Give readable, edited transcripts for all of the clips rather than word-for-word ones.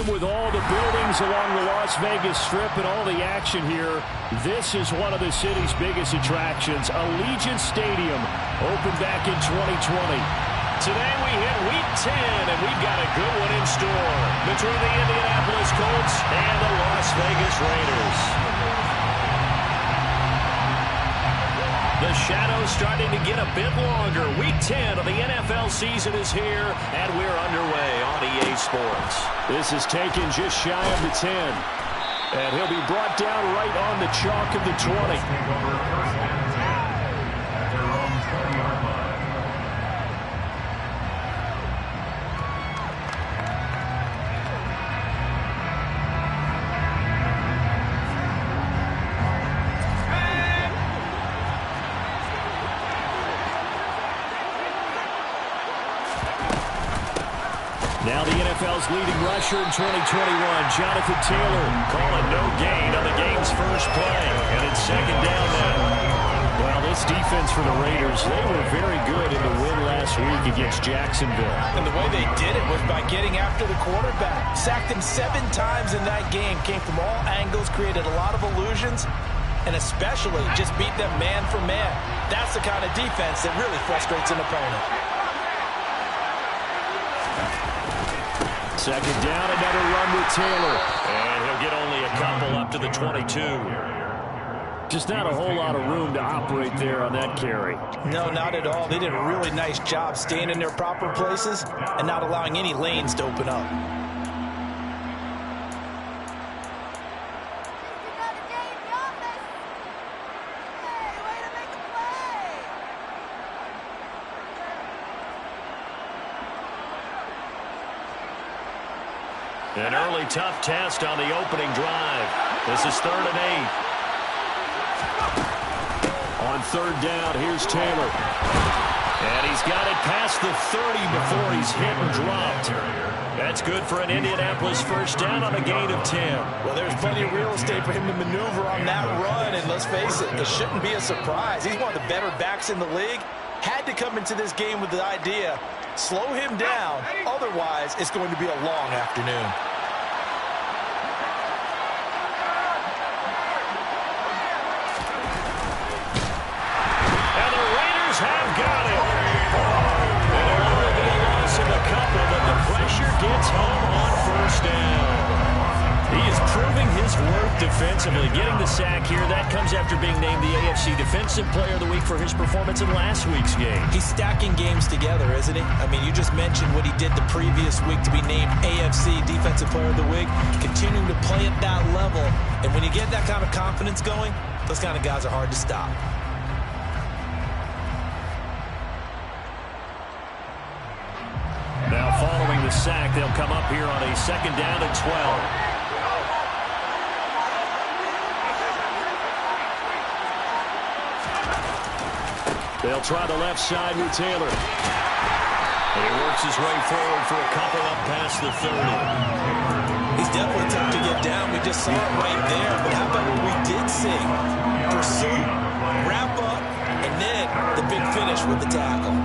with all the buildings along the Las Vegas Strip and all the action here, this is one of the city's biggest attractions. Allegiant Stadium opened back in 2020. Today we hit Week 10, and we've got a good one in store between the Indianapolis Colts and the Las Vegas Raiders. The shadow's starting to get a bit longer. Week 10 of the NFL season is here, and we're underway on EA Sports. This is taken just shy of the 10. And he'll be brought down right on the chalk of the 20. Now the NFL's leading rusher in 2021, Jonathan Taylor. Calling no gain on the game's first play, and it's second down now. Well, this defense for the Raiders, they were very good in the win last week against Jacksonville. And the way they did it was by getting after the quarterback. Sacked him 7 times in that game. Came from all angles, created a lot of illusions, and especially just beat them man for man. That's the kind of defense that really frustrates an opponent. Second down, another run with Taylor. And he'll get only a couple up to the 22. Just not a whole lot of room to operate there on that carry. No, not at all. They did a really nice job staying in their proper places and not allowing any lanes to open up. An early tough test on the opening drive. This is 3rd and 8. On 3rd down, here's Taylor. And he's got it past the 30 before he's hit and dropped. That's good for an Indianapolis first down on a gain of 10. Well, there's plenty of real estate for him to maneuver on that run, and let's face it, it shouldn't be a surprise. He's one of the better backs in the league. Had to come into this game with the idea, slow him down, otherwise it's going to be a long afternoon. And the Raiders have got it. And a little bit of loss in the couple, but the pressure gets home on first down. He is proving his worth defensively. Getting the sack here, that comes after being named the AFC Defensive Player of the Week for his performance in last week's game. He's stacking games together, isn't he? I mean, you just mentioned what he did the previous week to be named AFC Defensive Player of the Week, continuing to play at that level. And when you get that kind of confidence going, those kind of guys are hard to stop. Now following the sack, they'll come up here on a 2nd down and 12. They'll try the left side with Taylor. And he works his way forward for a couple up past the 30. He's definitely tough to get down. We just saw it right there. But how about what we did see? Pursuit, wrap up, and then the big finish with the tackle.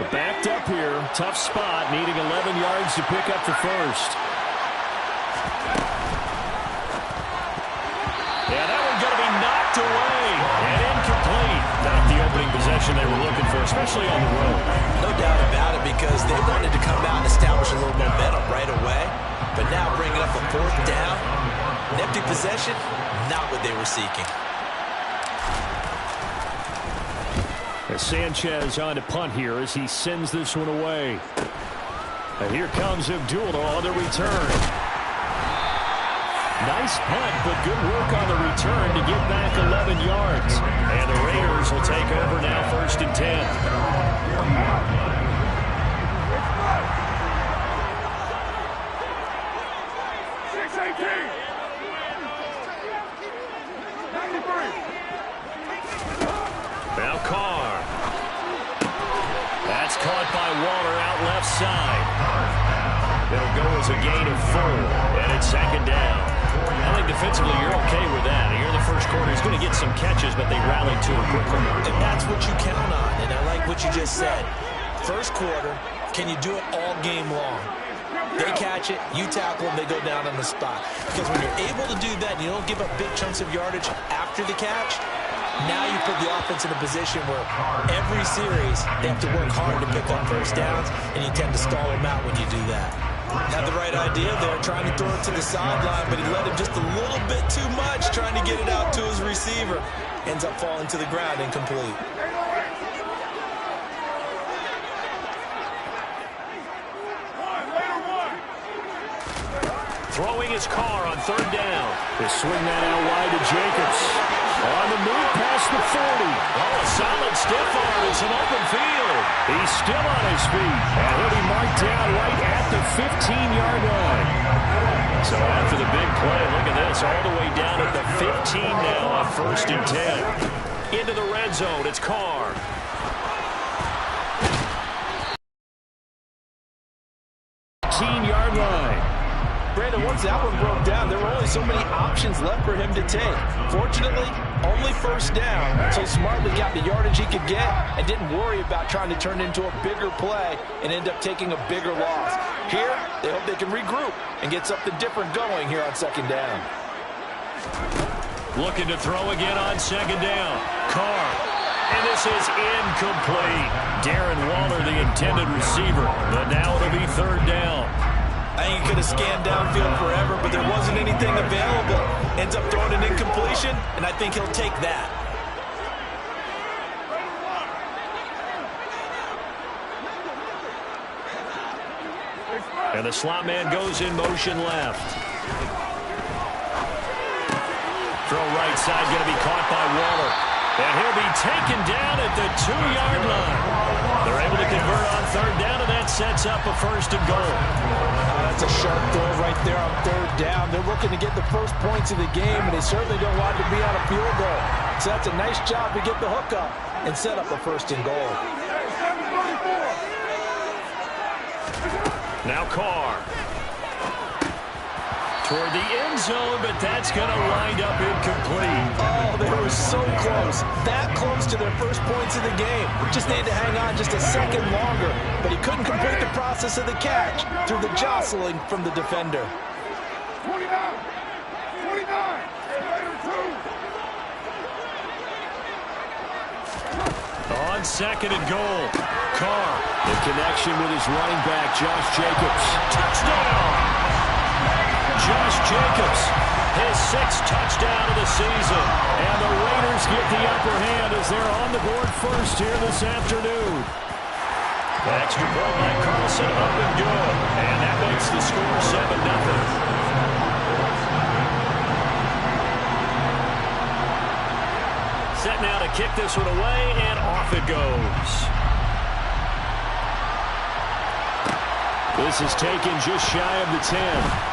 We're backed up here. Tough spot, needing 11 yards to pick up the first. Yeah, that one's going to be knocked away and incomplete. Not the opening possession they were looking for, especially on the road. No doubt about it, because they wanted to come out and establish a little momentum right away. But now bringing up a 4th down, an empty possession, not what they were seeking. As Sanchez on to punt here as he sends this one away. And here comes Abdullah on the return. Nice punt, but good work on the return to get back 11 yards. And the Raiders will take over now 1st and 10. Now Carr. That's caught by Waller out left side. It'll go as a gain of 4, and it's second down. I think defensively you're okay with that. Here in the first quarter, he's going to get some catches, but they rallied to him quickly. And that's what you count on, and I like what you just said. First quarter, can you do it all game long? They catch it, you tackle them, they go down on the spot. Because when you're able to do that and you don't give up big chunks of yardage after the catch, now you put the offense in a position where every series they have to work hard to pick up first downs, and you tend to stall them out when you do that. Had the right idea there, trying to throw it to the sideline, but he let him just a little bit too much, trying to get it out to his receiver. Ends up falling to the ground, incomplete. Throwing his car on third down. They swing that out wide to Jacobs. On the move past the 40. Oh, a solid stiff arm in some open field. He's still on his feet. And he'll be marked down right at the 15-yard line. So after the big play, look at this, all the way down at the 15 now on 1st and 10. Into the red zone, it's Carr. 15-yard line. Brandon, once that one broke down, there were only so many options left for him to take. Fortunately, only first down, so smartly got the yardage he could get and didn't worry about trying to turn it into a bigger play and end up taking a bigger loss. Here, they hope they can regroup and get something different going here on second down. Looking to throw again on second down. Carr. And this is incomplete. Darren Waller, the intended receiver. But now it'll be third down. I think he could have scanned downfield forever, but there wasn't anything available. Ends up throwing an incompletion, and I think he'll take that. And the slot man goes in motion left. Throw right side, going to be caught by Waller. And he'll be taken down at the 2-yard line. They're able to convert on third down, and that sets up a 1st and goal. That's a sharp throw right there on third down. They're looking to get the first points of the game, and they certainly don't want to be on a field goal. So that's a nice job to get the hook up and set up a 1st and goal. Now Carr. Toward the end zone, but that's going to wind up incomplete. Oh, they were so close. That close to their first points of the game. Just needed to hang on just a second longer, but he couldn't complete the process of the catch through the jostling from the defender. 29. On second and goal, Carr. The connection with his running back, Josh Jacobs. Touchdown! Josh Jacobs, his 6th touchdown of the season. And the Raiders get the upper hand as they're on the board first here this afternoon. Extra point by Carlson, up and good. And that makes the score 7-0. Set now to kick this one away, and off it goes. This is taken just shy of the 10.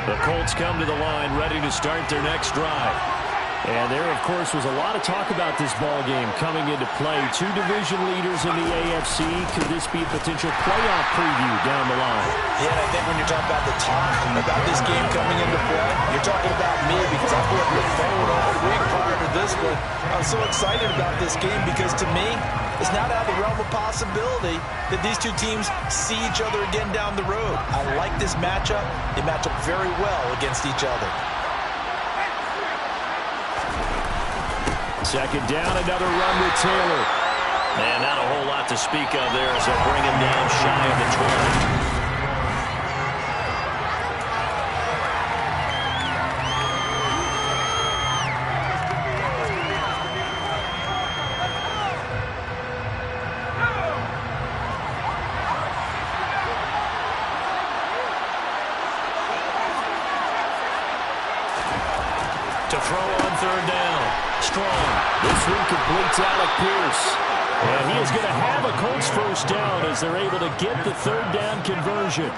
The Colts come to the line, ready to start their next drive. And there, of course, was a lot of talk about this ball game coming into play. 2 division leaders in the AFC. Could this be a potential playoff preview down the line? Yeah, and I think when you're talking about the talk about this game coming into play, you're talking about me because I've been looking forward all week prior to this one. I'm so excited about this game because to me, it's not out of the realm of possibility that these two teams see each other again down the road. I like this matchup. They match up very well against each other. Second down, another run with Taylor. Man, not a whole lot to speak of there as they'll bring him down shy of the 20. To throw on third down. Strong. This one completes Alec Pierce. And he is going to have a Colts first down as they're able to get the third down conversion.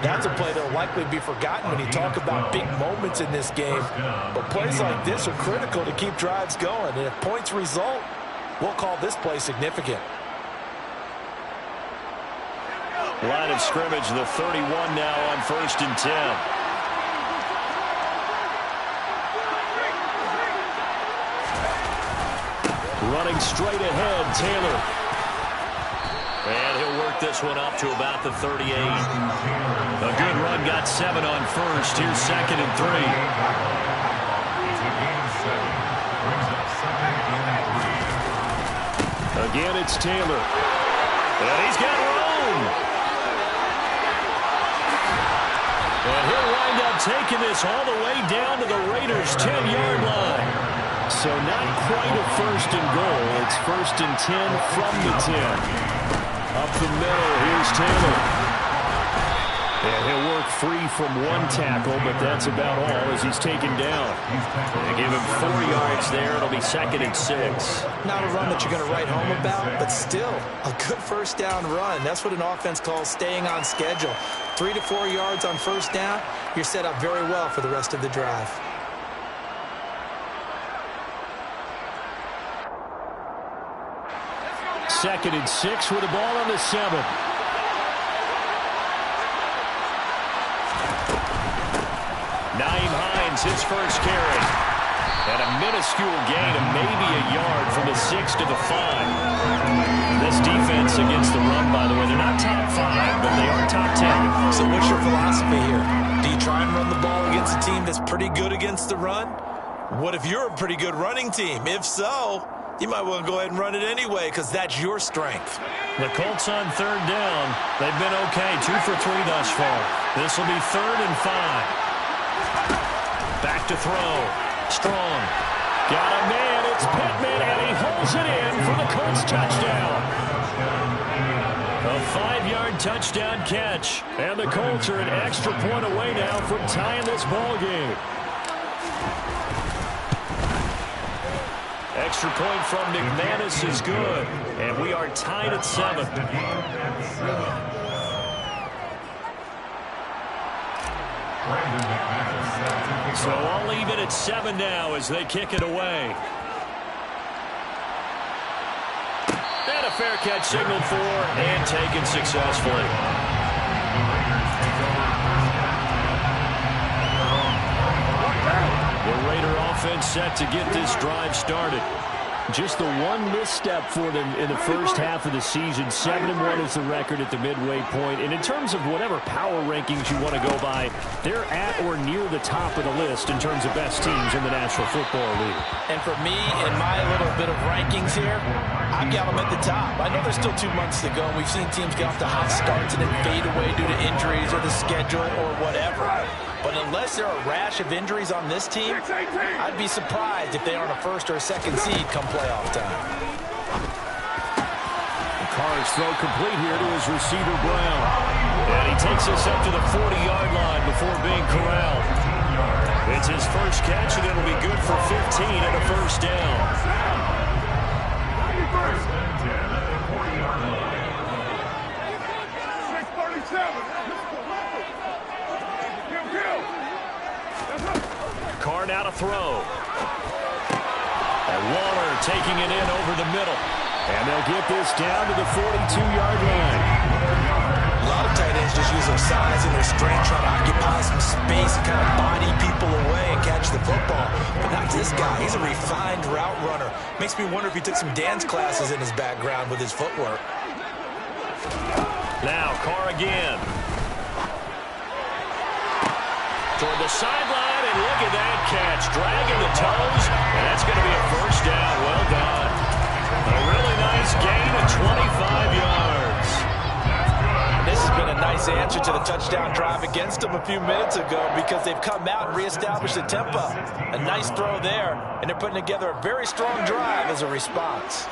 That's a play that will likely be forgotten when you talk about big moments in this game. But plays like this are critical to keep drives going. And if points result, we'll call this play significant. Line of scrimmage, the 31 now on 1st and 10. Running straight ahead, Taylor. And he'll work this one up to about the 38. A good run, got 7 on 1st. Here's 2nd and 3. Again, it's Taylor. And he's got room. And he'll wind up taking this all the way down to the Raiders' 10-yard line. So not quite a 1st and goal. It's 1st and 10 from the 10. Up the middle, here's Taylor. And he'll work free from one tackle, but that's about all as he's taken down. They give him 4 yards there. It'll be 2nd and 6. Not a run that you're going to write home about, but still a good first down run. That's what an offense calls staying on schedule. 3 to 4 yards on first down, you're set up very well for the rest of the drive. Second and 6 with the ball on the 7. Nyheim Hines, his first carry. And a minuscule gain of maybe a yard from the 6 to the 5. This defense against the run, by the way, they're not top 5, but they are top 10. So what's your philosophy here? Do you try and run the ball against a team that's pretty good against the run? What if you're a pretty good running team? If so, you might want to go ahead and run it anyway because that's your strength. The Colts on 3rd down. They've been okay, 2 for 3 thus far. This will be 3rd and 5. Back to throw. Strong. Got a man. It's Pittman, and he holds it in for the Colts touchdown. A 5-yard touchdown catch. And the Colts are an extra point away now from tying this ball game. Extra point from McManus is good. And we are tied at 7. So I'll leave it at 7 now as they kick it away. And a fair catch signaled for and taken successfully. The Raider offense set to get this drive started. Just the one misstep for them in the first half of the season. 7-1 is the record at the midway point. And in terms of whatever power rankings you want to go by, they're at or near the top of the list in terms of best teams in the National Football League. And for me, in my little bit of rankings here, I've got them at the top. I know there's still 2 months to go. We've seen teams get off to hot starts and then fade away due to injuries or the schedule or whatever. But unless there are a rash of injuries on this team, I'd be surprised if they aren't a 1st or a 2nd seed come playoff time. Carr's throw complete here to his receiver, Brown. And he takes us up to the 40-yard line before being corralled. It's his first catch, and it'll be good for 15 and a first down. Carr now to throw. And Waller taking it in over the middle. And they'll get this down to the 42-yard line. A lot of tight ends just use their size and their strength, trying to occupy some space and kind of body people away and catch the football. But not this guy. He's a refined route runner. Makes me wonder if he took some dance classes in his background with his footwork. Now Carr again. Toward the sideline, and look at that catch. Dragging the toes, and that's going to be a first down. Well done. A really nice gain of 25 yards. This has been a nice answer to the touchdown drive against them a few minutes ago because they've come out and reestablished the tempo. A nice throw there, and they're putting together a very strong drive as a response.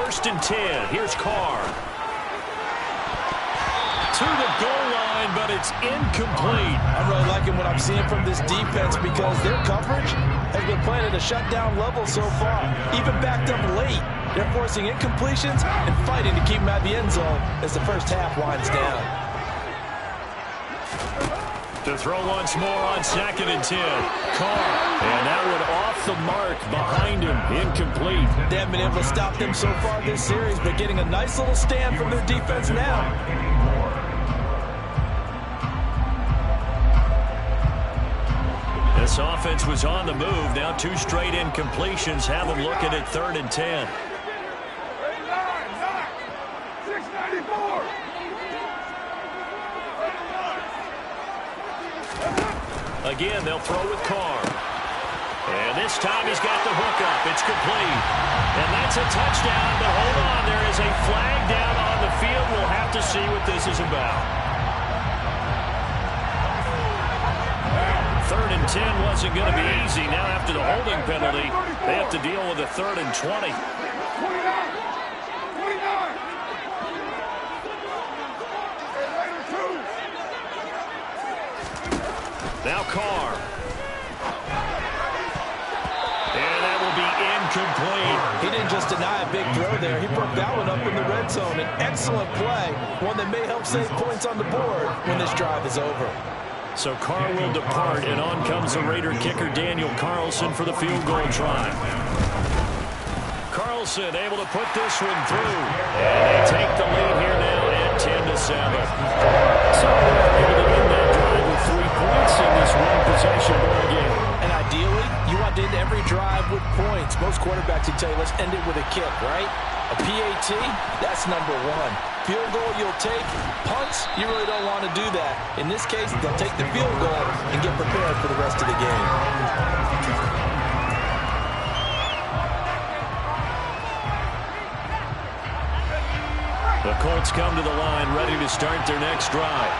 1st and 10. Here's Carr. To the goal line, but it's incomplete. I'm really liking what I'm seeing from this defense because their coverage has been playing at a shutdown level so far. Even backed up late, they're forcing incompletions and fighting to keep them at the end zone as the first half winds down. To throw once more on 2nd and 10. Carr. And that one off the mark behind him. Incomplete. They haven't been able to stop them so far this series, but getting a nice little stand from their defense now. This offense was on the move. Now 2 straight incompletions have them looking at 3rd and 10. Again, they'll throw with Carr. And this time he's got the hook up. It's complete. And that's a touchdown, but hold on. There is a flag down on the field. We'll have to see what this is about. 3rd and 10 wasn't going to be easy. Now after the holding penalty, they have to deal with a 3rd and 20. Now Carr. And that will be incomplete. He didn't just deny a big throw there. He broke that one up in the red zone. An excellent play. One that may help save points on the board when this drive is over. So Carr will depart, and on comes the Raider kicker Daniel Carlson for the field goal try. Carlson able to put this one through. And they take the lead here now at 10-7. So they're able to end that drive with 3 points in this one-possession ball game. And ideally, you want to end every drive with points. Most quarterbacks would tell you, let's end it with a kick, right? A PAT, that's number 1. Field goal you'll take. Punts, you really don't want to do that. In this case, they'll take the field goal and get prepared for the rest of the game. The Colts come to the line, ready to start their next drive.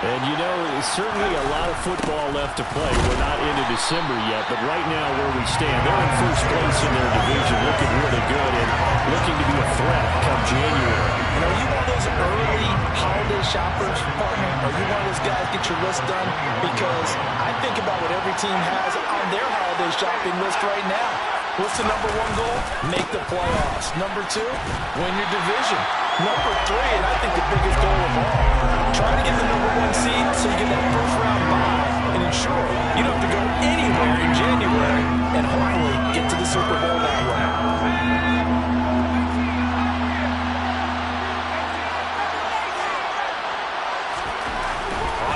And, you know, certainly a lot of football left to play. We're not into December yet, but right now where we stand, they're in first place in their division, looking really good and looking to be a threat come January. And are you one of those early holiday shoppers, partner? Are you one of those guys get your list done? Because I think about what every team has on their holiday shopping list right now. What's the number 1 goal? Make the playoffs. Number 2, win your division. Number 3, and I think the biggest goal of all, try to get the number 1 seed so you get that first-round bye and ensure you don't have to go anywhere in January and hopefully get to the Super Bowl that way.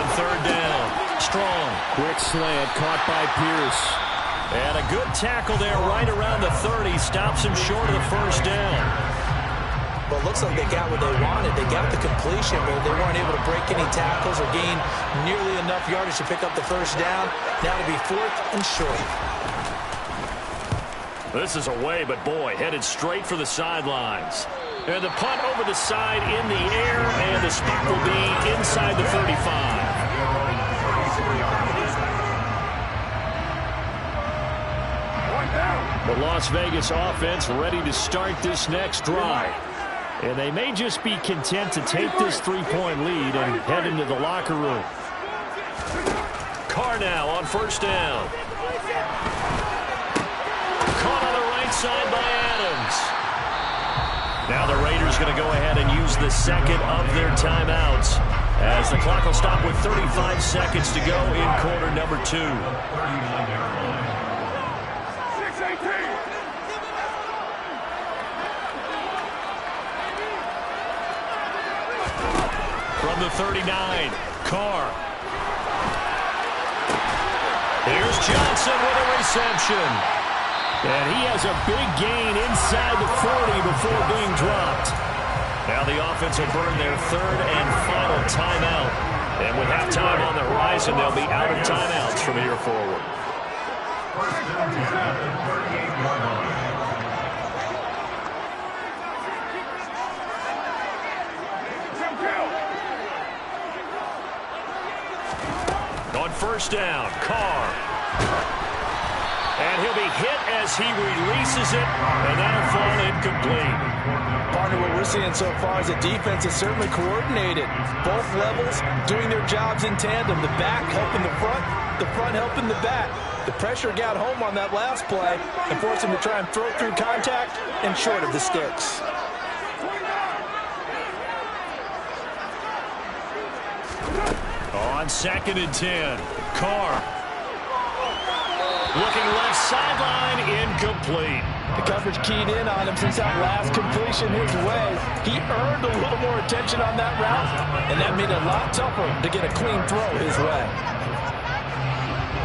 On 3rd down, Strong. Quick slant caught by Pierce. And a good tackle there right around the 30. Stops him short of the first down. Well, it looks like they got what they wanted. They got the completion, but they weren't able to break any tackles or gain nearly enough yardage to pick up the first down. Now to be 4th and short. This is away, but boy, headed straight for the sidelines. And the punt over the side in the air, and the spot will be inside the 35. The Las Vegas offense ready to start this next drive. And they may just be content to take this 3-point lead and head into the locker room. Carr now on 1st down. Caught on the right side by Adams. Now the Raiders going to go ahead and use the second of their timeouts, as the clock will stop with 35 seconds to go in quarter number 2. From the 39, Carr. Here's Johnson with a reception. And he has a big gain inside the 40 before being dropped. Now the offense will burn their 3rd and final timeout. And with halftime on the horizon, they'll be out of timeouts from here forward. On 1st down, Carr. And he'll be hit as he releases it, and that'll fall incomplete. Partner, what we're seeing so far is the defense is certainly coordinated. Both levels doing their jobs in tandem. The back helping the front helping the back. The pressure got home on that last play and forced him to try and throw through contact and short of the sticks. On 2nd and 10, Carr. Looking left sideline, incomplete. The coverage keyed in on him since that last completion his way. He earned a little more attention on that route, and that made it a lot tougher to get a clean throw his way.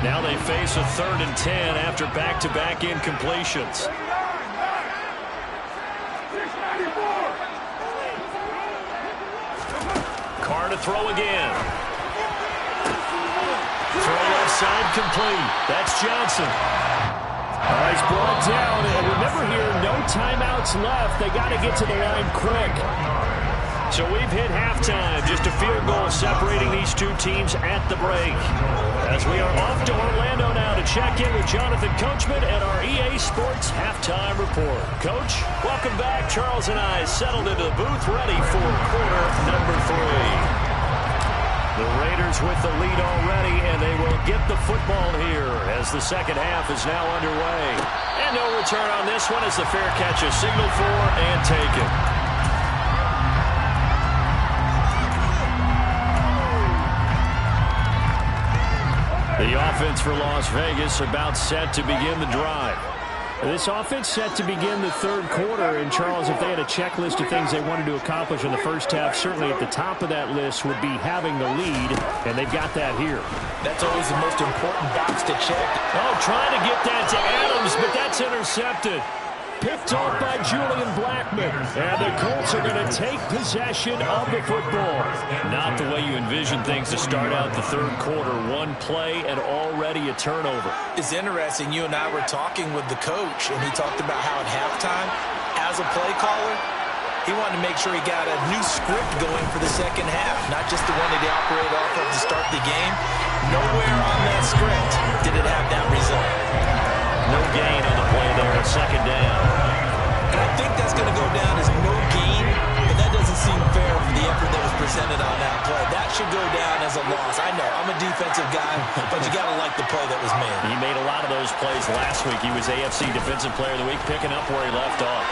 Now they face a 3rd and 10 after back-to-back incompletions. Carr to throw again. Throw left side complete. That's Johnson. He's brought down, and remember here, no timeouts left. They got to get to the line quick. So we've hit halftime. Just a field goal separating these two teams at the break. As we are off to Orlando now to check in with Jonathan Coachman at our EA Sports Halftime Report. Coach, welcome back. Charles and I settled into the booth ready for quarter number 3. The Raiders with the lead already, and they will get the football here as the second half is now underway. And no return on this one as the fair catch is signaled for and taken. The offense for Las Vegas about set to begin the drive. This offense set to begin the 3rd quarter, and Charles, if they had a checklist of things they wanted to accomplish in the first half, certainly at the top of that list would be having the lead, and they've got that here. That's always the most important box to check. Oh, trying to get that to Adams, but that's intercepted. Picked off by Julian Blackmon, and the Colts are going to take possession of the football. Not the way you envision things to start out the 3rd quarter. One play and already a turnover. It's interesting. You and I were talking with the coach, and he talked about how at halftime, as a play caller, he wanted to make sure he got a new script going for the second half, not just the one that he operated off of to start the game. Nowhere on that script did it have that result. No gain on the play there, 2nd down. And I think that's going to go down as no gain, but that doesn't seem fair for the effort that was presented on that play. That should go down as a loss. I know, I'm a defensive guy, but you got to like the play that was made. He made a lot of those plays last week. He was AFC Defensive Player of the Week, picking up where he left off.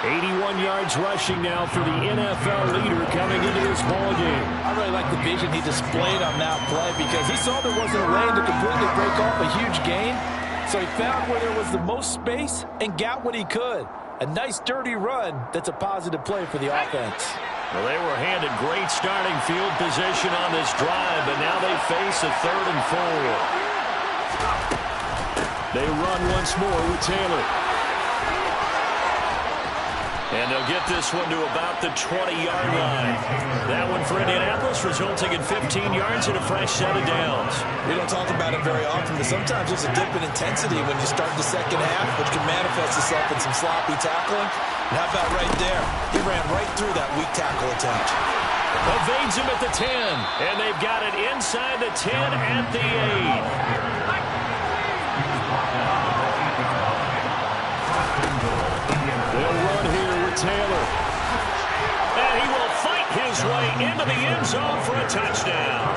81 yards rushing now for the NFL leader coming into this ballgame. I really like the vision he displayed on that play because he saw there wasn't a lane to completely break off a huge gain. So he found where there was the most space and got what he could. A nice dirty run that's a positive play for the offense. Well, they were handed great starting field position on this drive, but now they face a 3rd and 4. They run once more with Taylor. And they'll get this one to about the 20-yard line. That one for Indianapolis resulting in 15 yards and a fresh set of downs. We don't talk about it very often, but sometimes there's a dip in intensity when you start the second half, which can manifest itself in some sloppy tackling. And how about right there? He ran right through that weak tackle attempt. Evades him at the 10, and they've got it inside the 10 at the 8. They'll run here with Taylor. And he will fight his way into the end zone for a touchdown.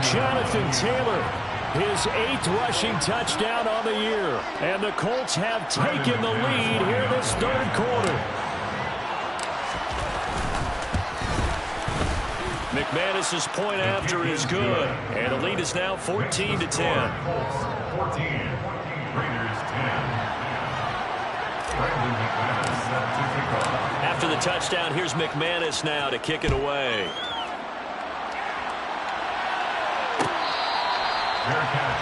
Jonathan Taylor, his 8th rushing touchdown on the year. And the Colts have taken the lead here this 3rd quarter. McManus's point after is good. And the lead is now 14-10. 14, Raiders 10. After the touchdown, here's McManus now to kick it away. Fair catch.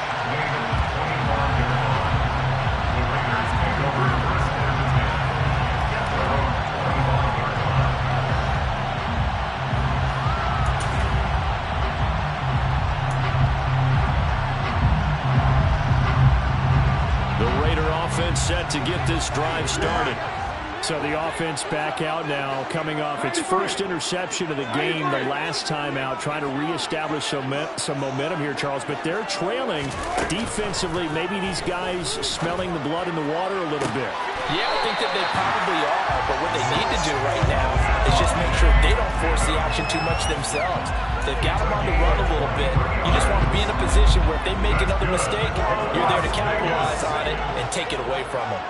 The Raider offense set to get this drive started. So the offense back out now, coming off its first interception of the game the last time out, trying to reestablish some momentum here, Charles. But they're trailing defensively. Maybe these guys smelling the blood in the water a little bit. Yeah, I think that they probably are. But what they need to do right now is just make sure they don't force the action too much themselves. They've got them on the run a little bit. You just want to be in a position where if they make another mistake, you're there to capitalize on it and take it away from them.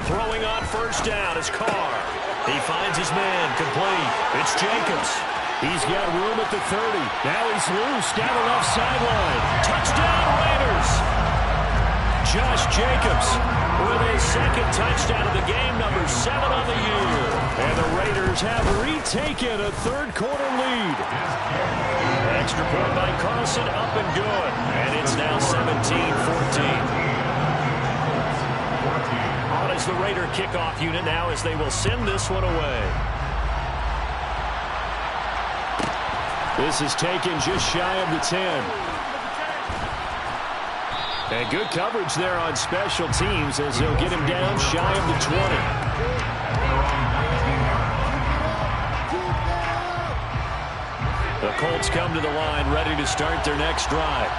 Throwing on first down is Carr. He finds his man, complete. It's Jacobs. He's got room at the 30. Now he's loose down the left sideline. Touchdown Raiders! Josh Jacobs with his second touchdown of the game, number 7 on the year. And the Raiders have retaken a third-quarter lead. Extra point by Carlson, up and good. And it's now 17-14. On is the Raider kickoff unit now as they will send this one away. This is taken just shy of the 10. And good coverage there on special teams as they'll get him down shy of the 20. The Colts come to the line ready to start their next drive.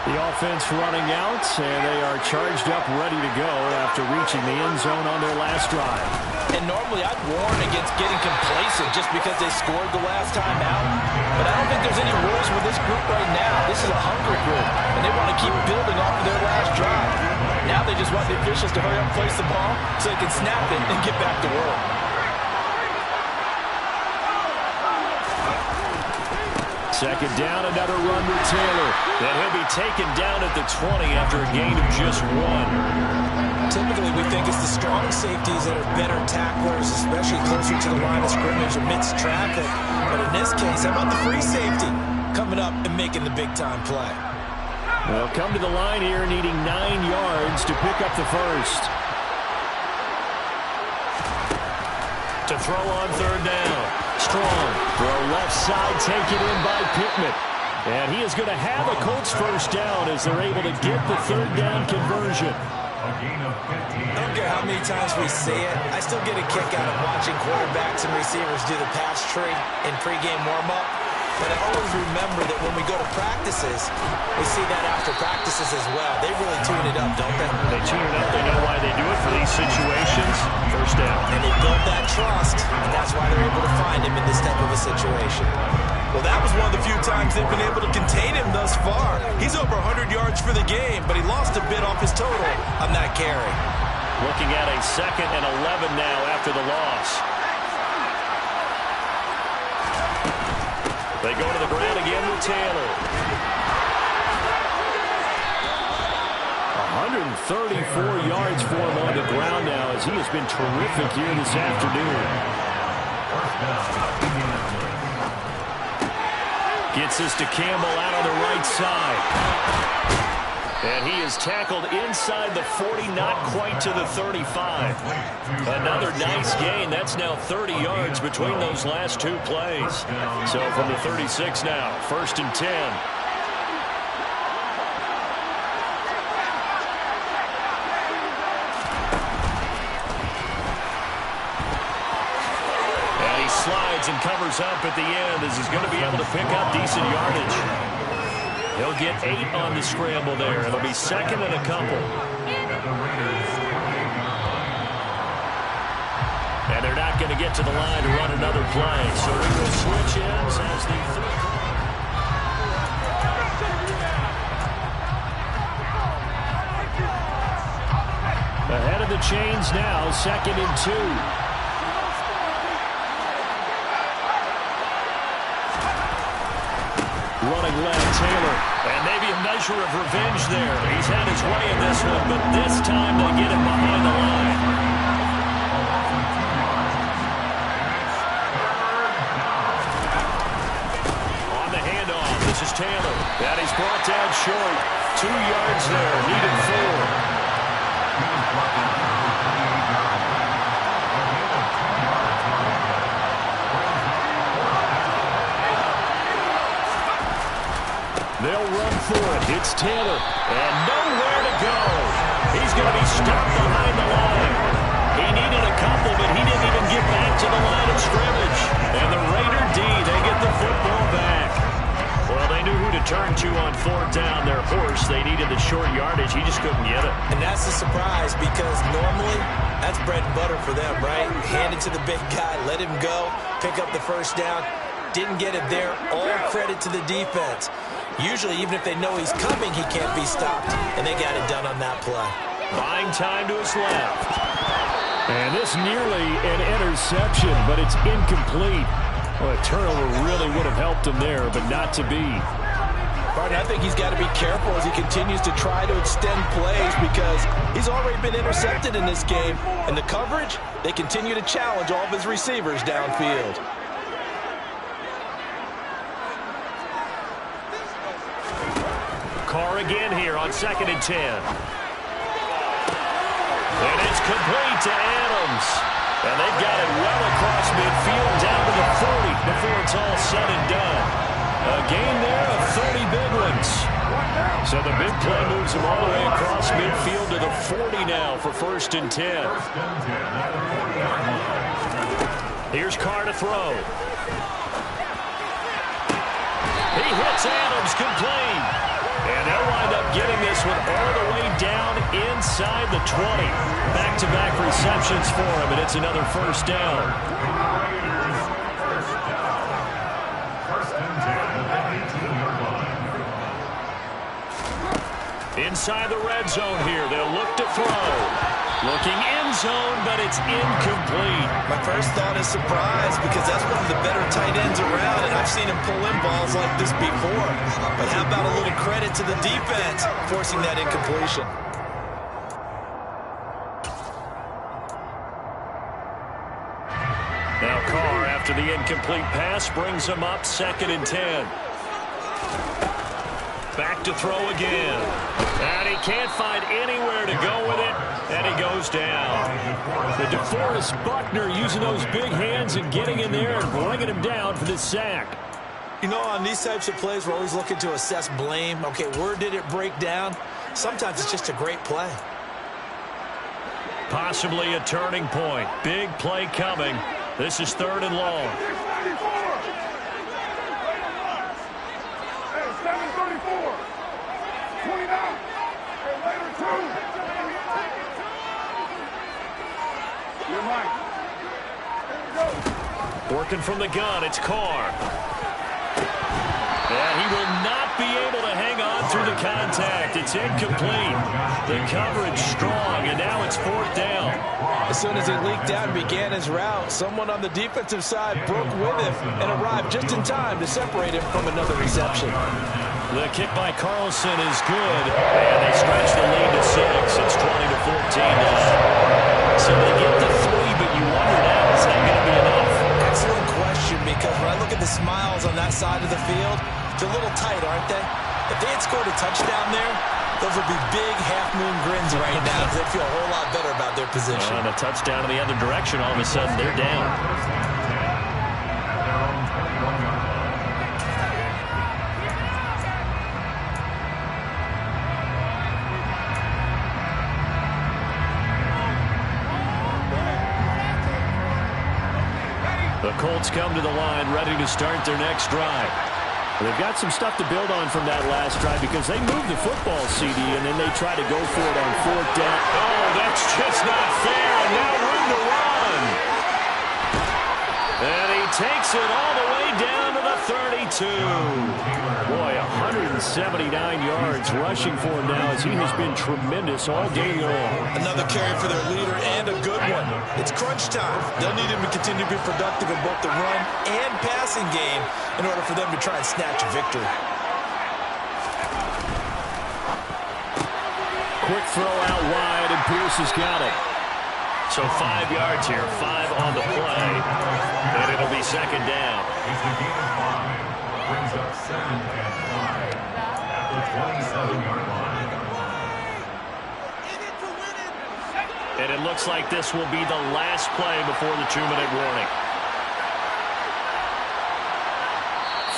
The offense running out, and they are charged up, ready to go after reaching the end zone on their last drive. And normally I'd warn against getting complacent just because they scored the last time out. But I don't think there's any rules with this group right now. This is a hungry group, and they want to keep building off of their last drive. Now they just want the officials to hurry up and place the ball so they can snap it and get back to work. Second down, another run with Taylor. Then he'll be taken down at the 20 after a gain of just 1. Typically, we think it's the strong safeties that are better tacklers, especially closer to the line of scrimmage amidst traffic. But in this case, how about the free safety coming up and making the big-time play? They'll come to the line here needing 9 yards to pick up the first. To throw on third down. Strong. Throw left side, taken in by Pittman. And he is going to have a Colts first down as they're able to get the third down conversion. I don't care how many times we see it. I still get a kick out of watching quarterbacks and receivers do the pass tree in pregame warm-up. But I always remember that when we go to practices, we see that after practices as well. They really tune it up, don't they? They tune it up. They know why they do it for these situations. First down. And they build that trust, and that's why they're able to find him in this type of a situation. Well, that was one of the few times they've been able to contain him thus far. He's over 100 yards for the game, but he lost a bit off his total on that carry. Looking at a 2nd and 11 now after the loss. They go to the ground again with Taylor. 134 yards for him on the ground now as he has been terrific here this afternoon. Gets this to Campbell out on the right side. And he is tackled inside the 40, not quite to the 35. Another nice gain. That's now 30 yards between those last 2 plays. So from the 36 now, 1st and 10. And he slides and covers up at the end as he's going to be able to pick up decent yardage. He'll get 8 on the scramble there. It'll be 2nd and a couple. And they're not going to get to the line to run another play. So he will switch ends as the third. Ahead of the chains now, 2nd and 2. Running left, Taylor. And maybe a measure of revenge there. He's had his way in this one, but this time they get him behind the line. On the handoff, this is Taylor. And he's brought down short. 2 yards there, needed 4. They'll run for it. It's It's Taylor. And nowhere to go. He's going to be stopped behind the line. He needed a couple, but he didn't even get back to the line of scrimmage. And the Raider D, they get the football back. Well, they knew who to turn to on fourth down. Their horse, they needed the short yardage. He just couldn't get it. And that's a surprise because normally that's bread and butter for them, right? Hand it to the big guy, let him go, pick up the first down. Didn't get it there. All credit to the defense. Usually, even if they know he's coming, he can't be stopped. And they got it done on that play. Buying time to his left. And this nearly an interception, but it's incomplete. Well, a turnover really would have helped him there, but not to be. Martin, I think he's got to be careful as he continues to try to extend plays because he's already been intercepted in this game. And the coverage, they continue to challenge all of his receivers downfield. Carr again here on 2nd and 10. And it's complete to Adams. And they've got it well across midfield down to the 40 before it's all said and done. A gain there of 30 big ones. So the big play moves them all the way across midfield to the 40 now for 1st and 10. Here's Carr to throw. He hits Adams complete. And they'll wind up getting this one all the way down inside the 20. Back-to-back receptions for him, and it's another first down. Inside the red zone here, they'll look to throw. Looking end zone, but it's incomplete. My first thought is surprise because that's one of the better tight ends around, and I've seen him pull in balls like this before. But how about a little credit to the defense forcing that incompletion? Now Carr, after the incomplete pass, brings him up 2nd and 10. Back to throw again. And he can't find anywhere to go with it. And he goes down. The DeForest Buckner using those big hands and getting in there and bringing him down for this sack. You know, on these types of plays, we're always looking to assess blame. Okay, where did it break down? Sometimes it's just a great play. Possibly a turning point. Big play coming. This is 3rd and long. Working from the gun, it's Carr. And he will not be able to hang on through the contact. It's incomplete. The coverage strong, and now it's 4th down. As soon as he leaked out and began his route, someone on the defensive side broke with him and arrived just in time to separate him from another reception. The kick by Carlson is good, and they stretch the lead to 6. It's 20-14 now. So they get the 3, but you wonder now, is that going to be enough? Excellent question, because when I look at the smiles on that side of the field, they're a little tight, aren't they? If they had scored a touchdown there, those would be big half-moon grins right now because they feel a whole lot better about their position. And a touchdown in the other direction, all of a sudden they're down. The Colts come to the line, ready to start their next drive. They've got some stuff to build on from that last drive because they moved the football, CD, and then they try to go for it on 4th down. Oh, that's just not fair, and now room to run. And he takes it all the way down to the 32. Boy, 179 yards rushing for him now as he has been tremendous all game long. Another carry for their leader and a good one. It's crunch time. They'll need him to continue to be productive in both the run and passing game in order for them to try and snatch a victory. Quick throw out wide, and Pierce has got it. So 5 yards here, 5 on the play, and it'll be 2nd down. Brings up 2nd and 5 at the 27-yard line. And it looks like this will be the last play before the 2-minute warning.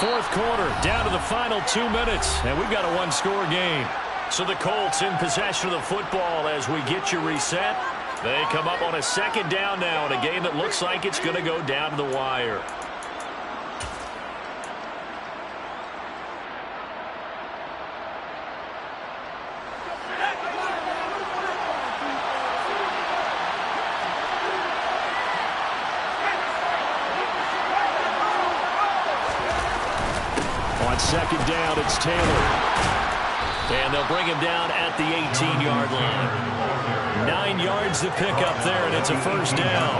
Fourth quarter, down to the final 2 minutes, and we've got a one-score game. So the Colts in possession of the football as we get you reset. They come up on a second down now in a game that looks like it's going to go down to the wire. On second down, it's Taylor. And they'll bring him down at the 18-yard line. 9 yards to pick up there, and it's a first down.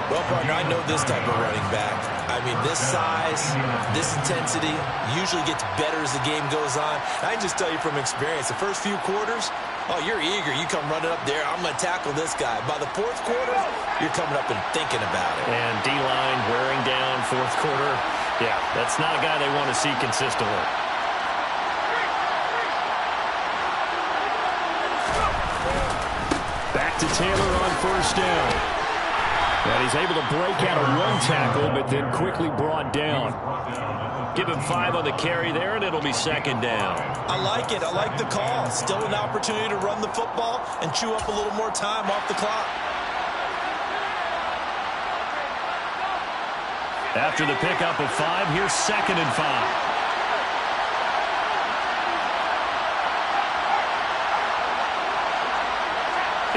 Well, partner, I know this type of running back. I mean, this size, this intensity usually gets better as the game goes on. I can just tell you from experience, the first few quarters, oh, you're eager. You come running up there, I'm going to tackle this guy. By the fourth quarter, you're coming up and thinking about it. And D-line wearing down fourth quarter. Yeah, that's not a guy they want to see consistently. Back to Taylor on first down. And he's able to break out of one tackle, but then quickly brought down. Give him 5 on the carry there, and it'll be second down. I like it. I like the call. Still an opportunity to run the football and chew up a little more time off the clock. After the pickup of 5, here's second and 5.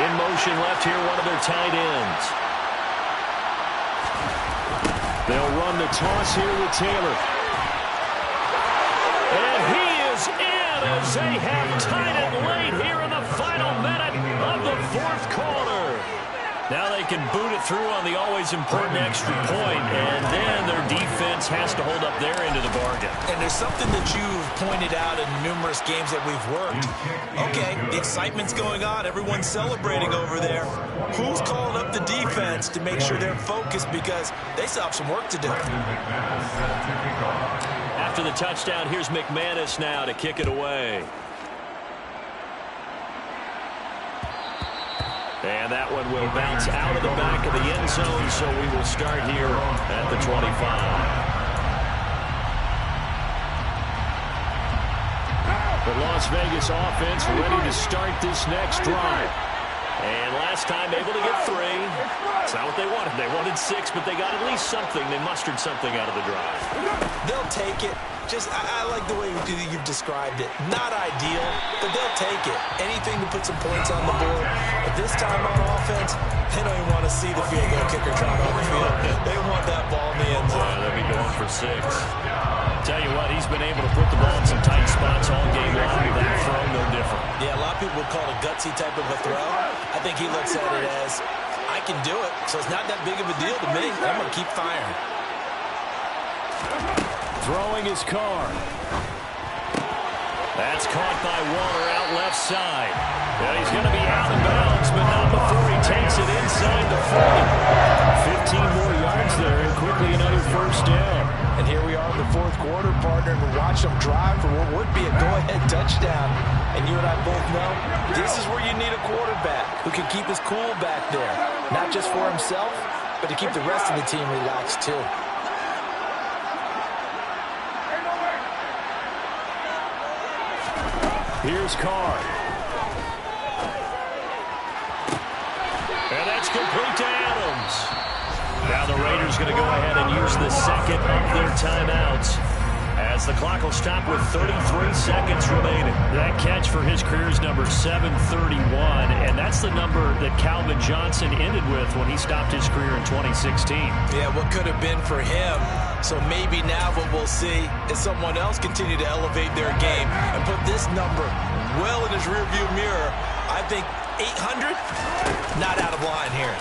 In motion left here, one of their tight ends. They'll run the toss here with Taylor. And he is in as they have tied it late here in the final minute of the fourth quarter. Now they can boot it through on the always important extra point, and then their defense has to hold up their end of the bargain. And there's something that you've pointed out in numerous games that we've worked. Okay, the excitement's going on. Everyone's celebrating over there. Who's calling up the defense to make sure they're focused because they still have some work to do? After the touchdown, here's McManus now to kick it away. And that one will bounce out of the back of the end zone, so we will start here at the 25. The Las Vegas offense ready to start this next drive. And last time able to get 3. That's not what they wanted. They wanted 6, but they got at least something. They mustered something out of the drive. They'll take it. I like the way you've described it. Not ideal, but they'll take it. Anything to put some points on the board. But this time on offense, they don't even want to see the field goal kicker trying on the field. They want that ball in the end zone. They'll be going for 6. Tell you what, he's been able to put the ball in some tight spots all game long. That throw, no different. Yeah, a lot of people would call it a gutsy type of a throw. I think he looks at it as, I can do it, so it's not that big of a deal to me. I'm going to keep firing. Throwing his car. That's caught by Waller out left side. Yeah, he's going to be out of bounds, but not before he takes it inside the 40. 15 more yards there, and quickly another first down. And here we are in the fourth quarter, partner, and we watch them drive for what would be a go-ahead touchdown. And you and I both know this is where you need a quarterback who can keep his cool back there. Not just for himself, but to keep the rest of the team relaxed too. Here's Carr. And that's complete to Adams. Now the Raiders going to go ahead and use the second of their timeouts as the clock will stop with 33 seconds remaining. That catch for his career is number 731, and that's the number that Calvin Johnson ended with when he stopped his career in 2016. Yeah, what could have been for him. So maybe now what we'll see is someone else continue to elevate their game and put this number well in his rearview mirror. I think 800, not out of line here.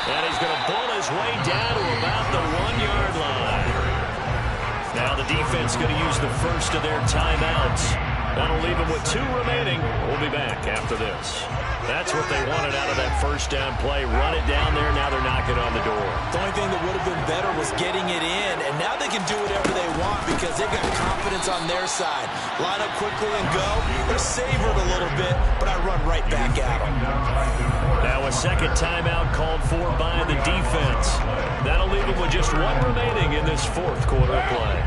And he's going to pull his way down to about the 1-yard line. Now the defense going to use the first of their timeouts. That'll leave them with 2 remaining. We'll be back after this. That's what they wanted out of that first down play. Run it down there. Now they're knocking on the door. The only thing that would have been better was getting it in, and now they can do whatever they want because they've got confidence on their side. Line up quickly and go. They're savored a little bit, but I run right back at them. Now a second timeout called for by the defense. That'll leave them with just one remaining in this fourth quarter of play.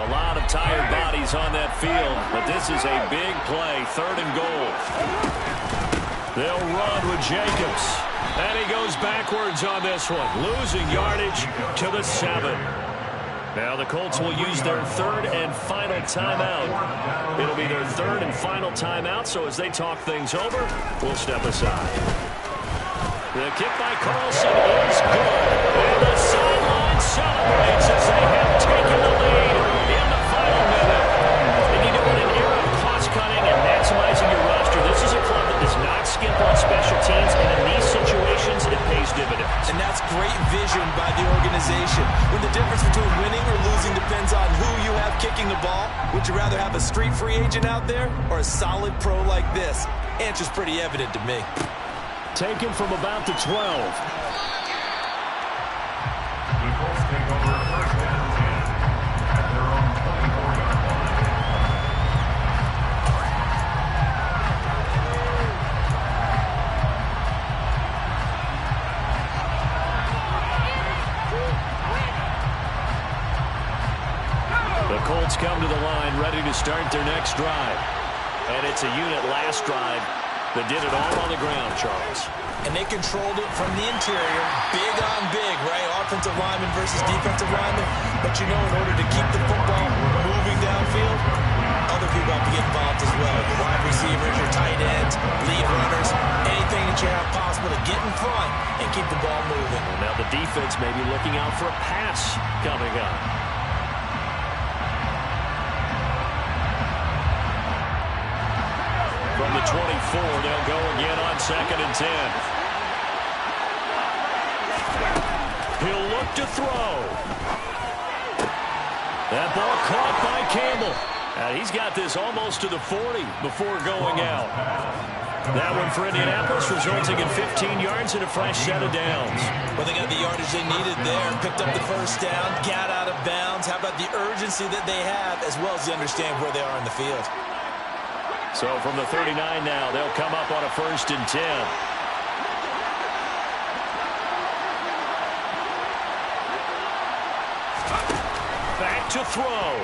A lot of tired bodies on that field, but this is a big play, 3rd and goal. They'll run with Jacobs. And he goes backwards on this one, losing yardage to the 7. Now the Colts will use their 3rd and final timeout. It'll be their 3rd and final timeout, so as they talk things over, we'll step aside. The kick by Carlson is good. And the sideline celebrates as they have taken the lead in the final minute. And you know, in an era of cost-cutting and maximizing your roster, this is a club that does not skimp on special teams, and in these situations, it pays dividends. And that's great vision by the organization. When the difference between winning or losing depends on who you have kicking the ball, would you rather have a street free agent out there or a solid pro like this? Answer's pretty evident to me. Taken from about the 12. The Colts take over 1st and 10 at their own 24-yard line. The Colts come to the line ready to start their next drive. And it's a unit last drive that did it all on the ground, Charles. And they controlled it from the interior, big on big, right? Offensive lineman versus defensive lineman. But you know, in order to keep the football moving downfield, other people have to get involved as well. Your wide receivers, your tight ends, lead runners, anything that you have possible to get in front and keep the ball moving. Well, now the defense may be looking out for a pass coming up. From the 24, they'll go again on 2nd and 10. He'll look to throw. That ball caught by Campbell. He's got this almost to the 40 before going out. That one for Indianapolis, resulting in 15 yards and a fresh set of downs. Well, they got the yardage they needed there, picked up the 1st down, got out of bounds. How about the urgency that they have, as well as they understand where they are in the field? So from the 39 now, they'll come up on a 1st and 10. Back to throw.